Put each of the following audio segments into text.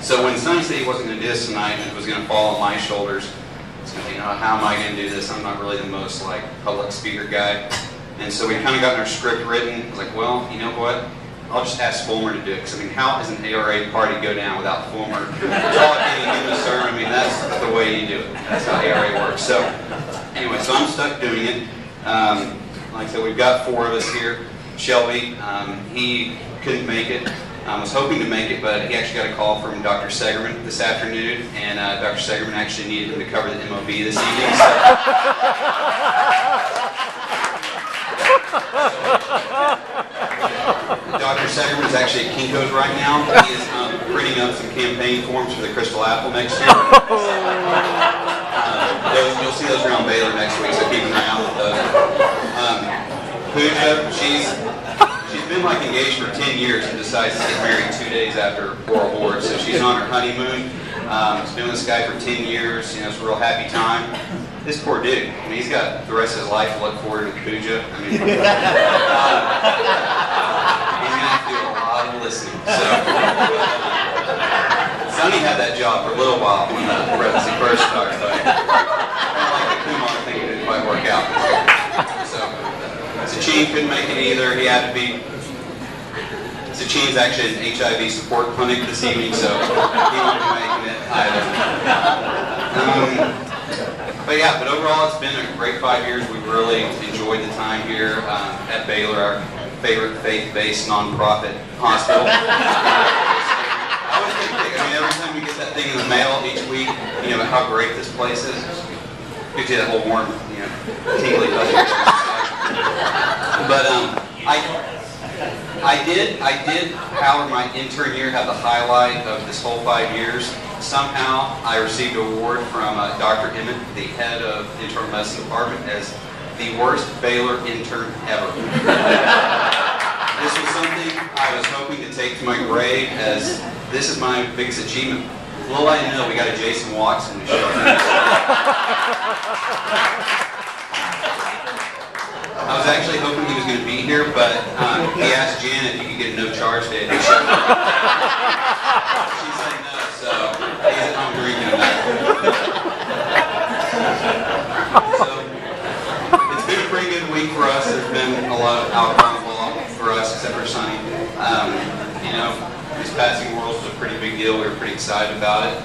So when Sonny said he wasn't going to do this tonight and it was going to fall on my shoulders, it's going to be, how am I going to do this? I'm not really the most like public speaker guy. And so we kind of got our script written. I was like, well, you know what? I'll just ask Fulmer to do it. Because I mean, how does an ARA party go down without Fulmer talking and giving a sermon? I mean, that's the way you do it. That's how ARA works. So anyway, so I'm stuck doing it. Like I said, we've got 4 of us here. Shelby, he couldn't make it. Was hoping to make it, but he actually got a call from Dr. Segerman this afternoon, and Dr. Segerman actually needed him to cover the MOB this evening. So. Dr. Segerman is actually at Kinko's right now. He is printing up some campaign forms for the Crystal Apple next year. You'll see those around Baylor next week, so keep an eye out for those. Pooja, she's been like engaged for 10 years and decides to get married 2 days after Oral Board. So she's on her honeymoon. She's been with this guy for 10 years. You know, it's a real happy time. This poor dude, I mean, he's got the rest of his life to look forward to with Pooja. I mean, he's going to have to do a lot of listening. So, Sonny had that job for a little while when the residency first started, but like the Kumar thing, it didn't quite work out. So, Sachin couldn't make it either. He had to be. Sachin's actually at an HIV support clinic this evening, so he won't be making it either. But overall, it's been a great 5 years. We've really enjoyed the time here at Baylor, our favorite faith-based nonprofit hospital. I always think, I mean, every time we get that thing in the mail each week, you know, how great this place is. Gives you that whole warm, you know, tingly buzz. But I did, Howard, my intern year, have the highlight of this whole 5 years. Somehow, I received an award from Dr. Emmett, the head of the internal medicine department, as the worst Baylor intern ever. This was something I was hoping to take to my grave, as this is my biggest achievement. Little I know, we got a Jason Watson to show up. I was actually hoping he was going to be here, but he asked Jan if he could get a no charge day. She said no, so he's at home drinking tonight. So it's been a pretty good week for us. There's been a lot of alcohol for us, except for Sonny. You know, this passing Worlds was a pretty big deal. We were pretty excited about it.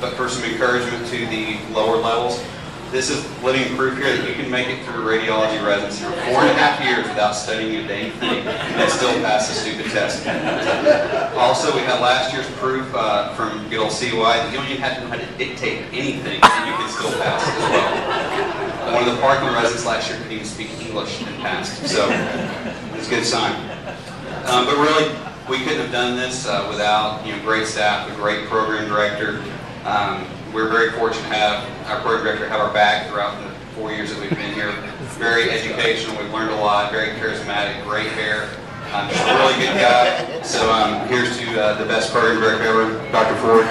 But for some encouragement to the lower levels, this is living proof here that you can make it through radiology residency for 4.5 years without studying a dang thing and still pass the stupid test. Also, we had last year's proof from good old CY that you don't even have to know how to dictate anything and you can still pass it as well. One of the parking residents last year couldn't even speak English and passed, so it's a good sign. But really, we couldn't have done this without great staff, a great program director. We're very fortunate to have our program director have our back throughout the 4 years that we've been here. Very educational. We've learned a lot. Very charismatic. Great hair. Just a really good guy. So here's to the best program director ever, Dr. Ford.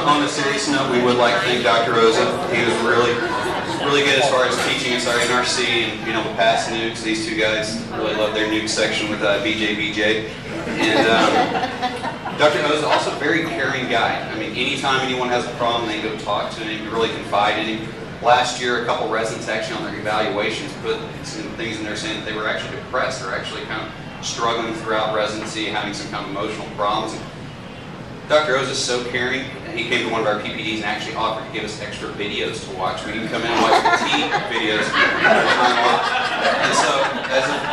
On a serious note, we would like to thank Dr. Rosa. He was really good as far as teaching us our NRC and the past nukes. These two guys really love their nuke section with BJ. And Dr. O is also a very caring guy. I mean, anytime anyone has a problem, they go talk to him, really confide in him. Last year, a couple residents actually on their evaluations put some things in there saying that they were actually depressed. They're actually kind of struggling throughout residency, having some kind of emotional problems. Dr. O's is so caring, and he came to one of our PPDs and actually offered to give us extra videos to watch. We can come in and watch fatigue videos. And so,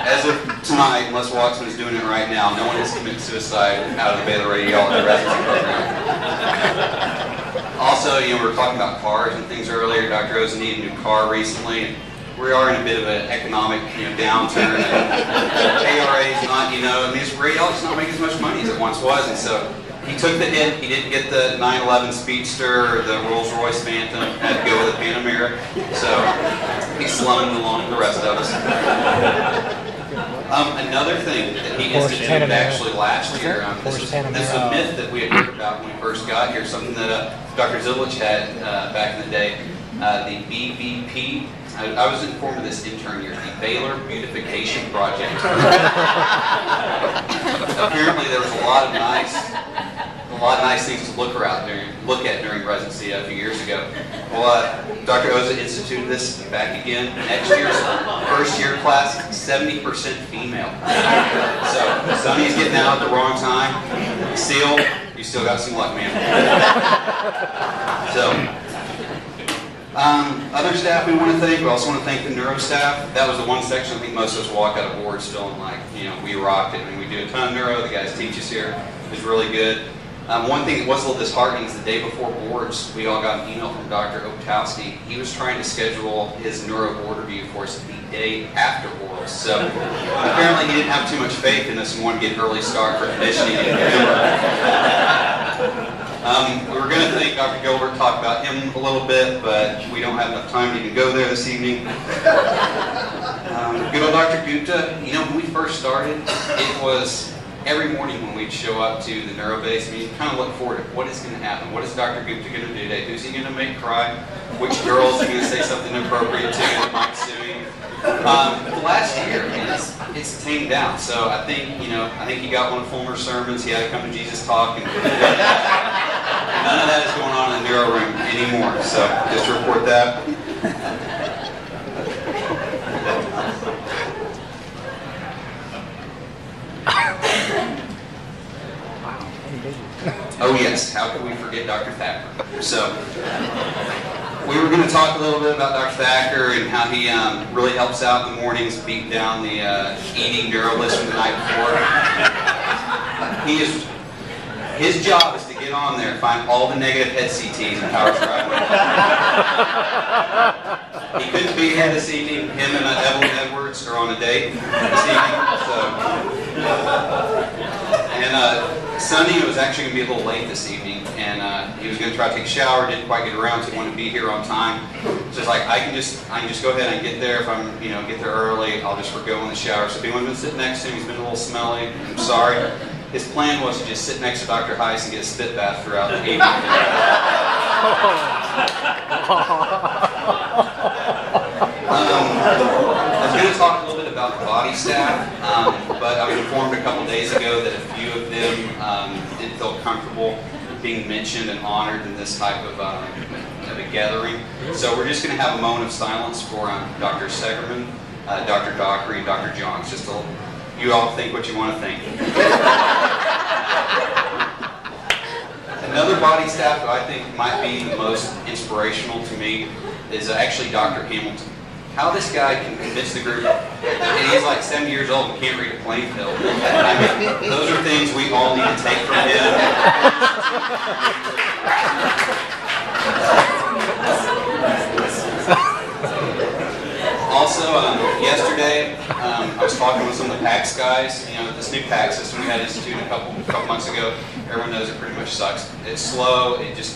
as of tonight, unless Watson is doing it right now, no one has committed suicide out of the Baylor Radiology Residency Program. Also, we were talking about cars and things earlier. Dr. O's needed a new car recently, and we are in a bit of an economic downturn. ARA is not, radiology's not making as much money as it once was, and so he took the hit. He didn't get the 911 Speedster or the Rolls-Royce Phantom. Had to go with the Panamera. So he's slumming along with the rest of us. Another thing that he instituted actually last year, this is a myth that we had heard about when we first got here, something that Dr. Zilich had back in the day. the BBP. I was informed of this intern year, the Baylor Beautification Project. Apparently there was a lot of nice things to look at during residency a few years ago. Well, Dr. Oza instituted this back again. Next year's first year class, 70% female. So Sonny's getting out at the wrong time. Seal, you still got some luck, man. So, other staff we want to thank. We also want to thank the neuro staff. That was the one section I think most of us walk out of boards feeling like, we rocked it. I mean, we do a ton of neuro. The guys teach us here. It was really good. One thing that was a little disheartening is the day before boards, we all got an email from Dr. Optowski. He was trying to schedule his neuro board review for us the day after boards. So apparently he didn't have too much faith in us and wanted to get an early start for conditioning in November. We were going to thank Dr. Gilbert, talk about him a little bit, but we don't have enough time to even go there this evening. Good old Dr. Gupta, when we first started, it was every morning when we'd show up to the neuro base, you kind of look forward to what is going to happen. What is Dr. Gupta going to do today? Who's he going to make cry? Which girls are going to say something inappropriate to that might sue him? The last year, it's tamed down. So I think he got one of Fulmer's sermons. He had a come to Jesus talk, and none of that is going on in the neuro room anymore. So just to report that. Oh yes, how could we forget Dr. Thacker? So, we were going to talk a little bit about Dr. Thacker and how he really helps out in the mornings, beat down the eating neuro list from the night before. His job is to get on there and find all the negative head CTs and power scribe. He couldn't be here this evening. Him and Evelyn Edwards are on a date this evening. Sonny was actually going to be a little late this evening, and he was going to try to take a shower, didn't quite get around to wanting to be here on time. So it's like I can just go ahead and get there. If I'm get there early, I'll just forgo in the shower. So if anyone's been sitting next to him, he's been a little smelly. I'm sorry. His plan was to just sit next to Dr. Heiss and get a spit bath throughout the evening. I was going to talk a little bit about the body staff, but I was informed a couple days ago that a few of them didn't feel comfortable being mentioned and honored in this type of a gathering. So we're just going to have a moment of silence for Dr. Segerman, Dr. Dockery, and Dr. Johns, just to you all think what you want to think. Another body staff that I think might be the most inspirational to me is actually Dr. Hamilton. How this guy can convince the group, and he's like 70 years old and can't read a playing field. I mean, those are things we all need to take from him. Also, yesterday, I was talking with some of the PACS guys. This new PACS system we had instituted a couple months ago, everyone knows it pretty much sucks. It's slow, it does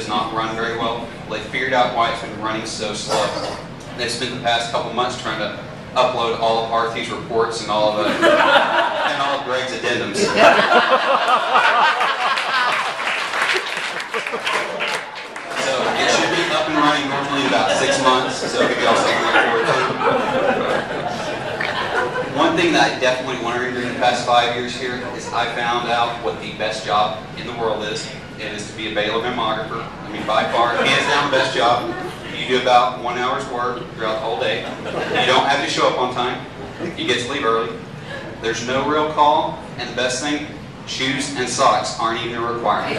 not run very well. They figured out why it's been running so slow. They've spent the past couple months trying to upload all of Arthy's reports and all of Greg's addendums. So it should be up and running normally in about 6 months, so maybe I'll take that forward too. One thing that I definitely learned during the past 5 years here is I found out what the best job in the world is. It is to be a Baylor mammographer. I mean, by far, hands down the best job. You do about 1 hour's work throughout the whole day. You don't have to show up on time. You get to leave early. There's no real call, and the best thing, shoes and socks aren't even a requirement.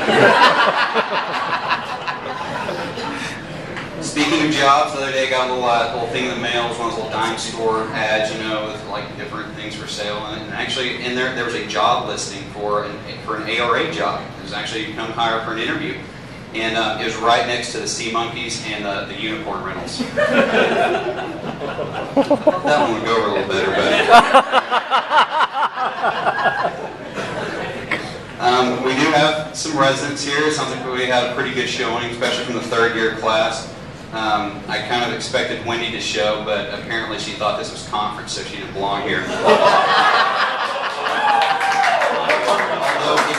Speaking of jobs, the other day I got a little thing in the mail. It was one of those little dime store ads, with like different things for sale. And actually, in there was a job listing for an ARA job. It was actually you come hire for an interview. And it was right next to the Sea Monkeys and the Unicorn Rentals. That one would go over a little better, but we do have some residents here. It sounds like we had a pretty good showing, especially from the third-year class. I kind of expected Wendy to show, but apparently she thought this was conference, so she didn't belong here. Although, if you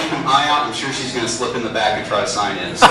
keep an eye out, I'm sure she's going to slip in the back and try to sign in. So.